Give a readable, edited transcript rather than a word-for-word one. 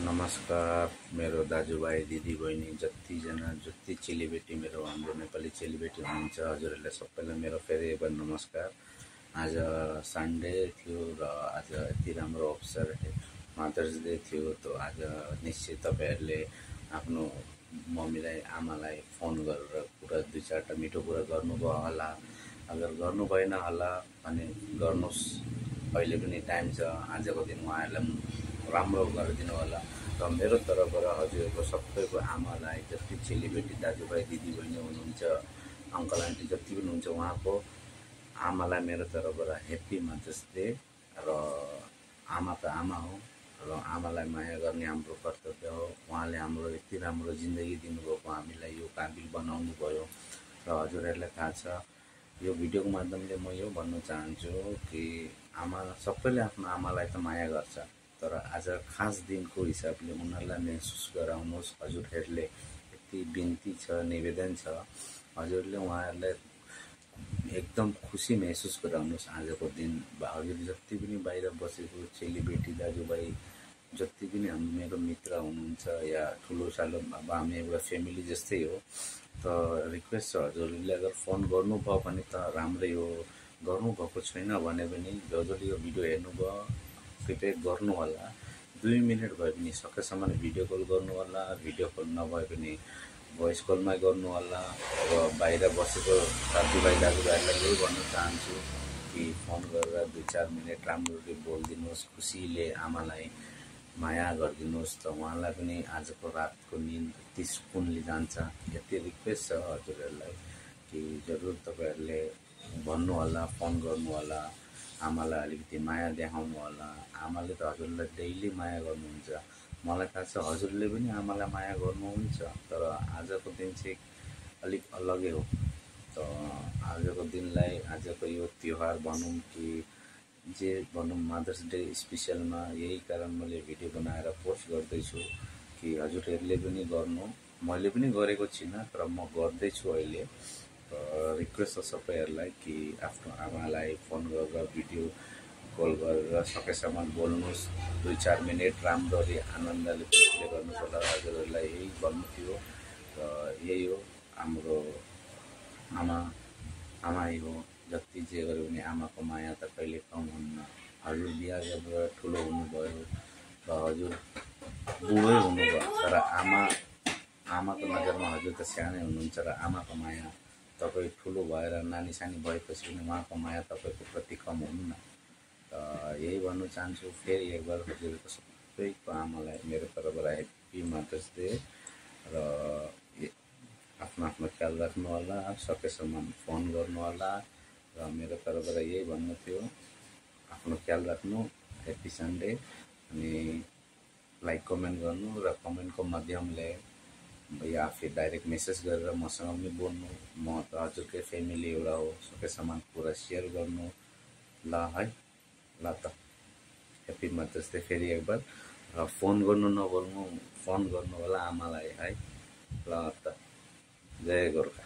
नमस्कार मेरो दाजुभाइ दिदीबहिनी जति चेलीबेटी मेरो हाम्रो नेपाली चेलीबेटी हुनुहुन्छ हजुरहरूलाई सबैलाई मेरो फेरि एक बार नमस्कार। आज सन्डे थियो र आज यति राम्रो अवसर मदर्स डे थियो। त आज निश्चय तपाईहरुले आफ्नो मम्मीलाई आमालाई फोन गरेर कुरा दुई चारवटा मिठो कुरा गर्नुभयो होला। अगर गर्नु भएन होला भने गर्नुस्, अहिले पनि टाइम छ। आजको दिन उहाँहरूलाई राम्रो गरिदिनु होला र मेरो तर्फबाट हजुरको सबैको आमालाई जति चेलीबेटी दाजुभाइ दिदीबहिनी हुनुहुन्छ, अङ्कल आन्टी जति पनि हुनुहुन्छ उहाँको आमालाई मेरो तर्फबाट ह्याप्पी मदर्स डे। र आमा त आमा हो र आमालाई माया गर्ने हाम्रो कर्तव्य हो। उहाँले हाम्रो यति राम्रो जिन्दगी दिनुभएको हामीलाई यो काबिल बनाउनु भयो र हजुरहरूलाई थाहा छ। यो भिडियोको माध्यमले म यो भन्न चाहन्छु कि आमा सबैले आफ्नो आमालाई त माया गर्छ, तर आज खास दिनको हिसाबले उनीहरूलाई महसुस गराउनुहोस्। हजुरहरूले यति बिन्ती छ, निवेदन छ, हजुरले उहाँहरूलाई एकदम खुसी महसुस गराउनुहोस्। आजको दिन हजुर जति पनि बाहिर बसेको चेलीबेटी दाजुभाइ जति पनि मेरो मित्र हुनुहुन्छ या ठुलो सालो अब हामी एउटा फ्यामिली जस्तै हो। त रिक्वेस्ट छ हजुरले अगर फोन गर्नुभयो भने त राम्रै हो, गर्नुभएको छैन भने पनि जसले यो भिडियो हेर्नुभयो कृपया गर्नु होला। 2 मिनेट भए पनि सकेसम्म भिडियो कल गर्नु होला, भिडियो कल नभए पनि भोइस कलमै गर्नु होला। र बाहिर बसेको साथीभाइ दाजुभाइलाई यही भन्न चाहन्छु कि फोन गरेर 2-4 मिनेट राम्ररी बोलिदिनुहोस्, खुसीले आमालाई माया गरिदिनुहोस्। त उहाँलाई पनि आजको रातको निन्द यति सुकुनले जान्छ। यति रिक्वेस्ट छ हजुरहरूलाई कि जरुर तपाईहरुले भन्नु होला, फोन गर्नु होला, आमालाई अलिकति माया देखाउनु होला। आमाले त हजुरलाई डेली माया गर्नुहुन्छ, मलाई थाहा छ हजुरले पनि आमालाई माया गर्नुहुन्छ, तर आजको दिन चाहिँ अलिक अलगै हो। त आजको दिनलाई, आजको यो त्योहार भनौँ कि जे भनौँ मदर्स डे स्पेशलमा यही कारण मैले भिडियो बनाएर पोस्ट गर्दैछु कि हजुरहरूले पनि गर्नु। मैले पनि गरेको छैन तर म गर्दैछु अहिले। रिक्वेस्ट छ सबैहरूलाई कि आफ्नो आमालाई फोन गरेर भिडियो कल गरेर सकेसम्म बोल्नुहोस्। 2-4 मिनेट राम्ररी आनन्दले खुसीले गर्नुहोस् होला। हजुरहरूलाई यही भन्नु थियो र यही हो हाम्रो आमा हो। जति जे गरे पनि आमाको माया त कहिले कम हुन्न। हजुर बिहा गरेर ठुलो हुनुभयो र हजुर बुढै हुनुभयो, तर आमाको नजरमा हजुर त सानै हुनुहुन्छ र आमाको माया तपाईँ ठुलो भएर नानी सानी भएपछि पनि उहाँको माया तपाईँको प्रति कम हुन्न। त यही भन्न चाहन्छु। फेरि एक बार हजुरको सबैको आमालाई मेरो तर्फबाट ह्याप्पी मदर्स डे र आफ्नो आफ्नो ख्याल राख्नु होला, सकेसम्म फोन गर्नु होला। र मेरो तर्फबाट यही भन्नु थियो, आफ्नो ख्याल राख्नु। Happy Sunday. अनि लाइक कमेन्ट गर्नु र कमेन्टको माध्यमले या फिर डाइरेक्ट मेसेज गरेर मसँग पनि बोल्नु। म त हजुरकै फ्यामिली एउटा हो, सकेसम्म कुरा सेयर गर्नु ल है। ल त ह्याप्पी मदर्स डे फेरि एक बार। र फोन गर्नु नभुल्नु, फोन गर्नु होला आमालाई है। ल त जय गोर्खा।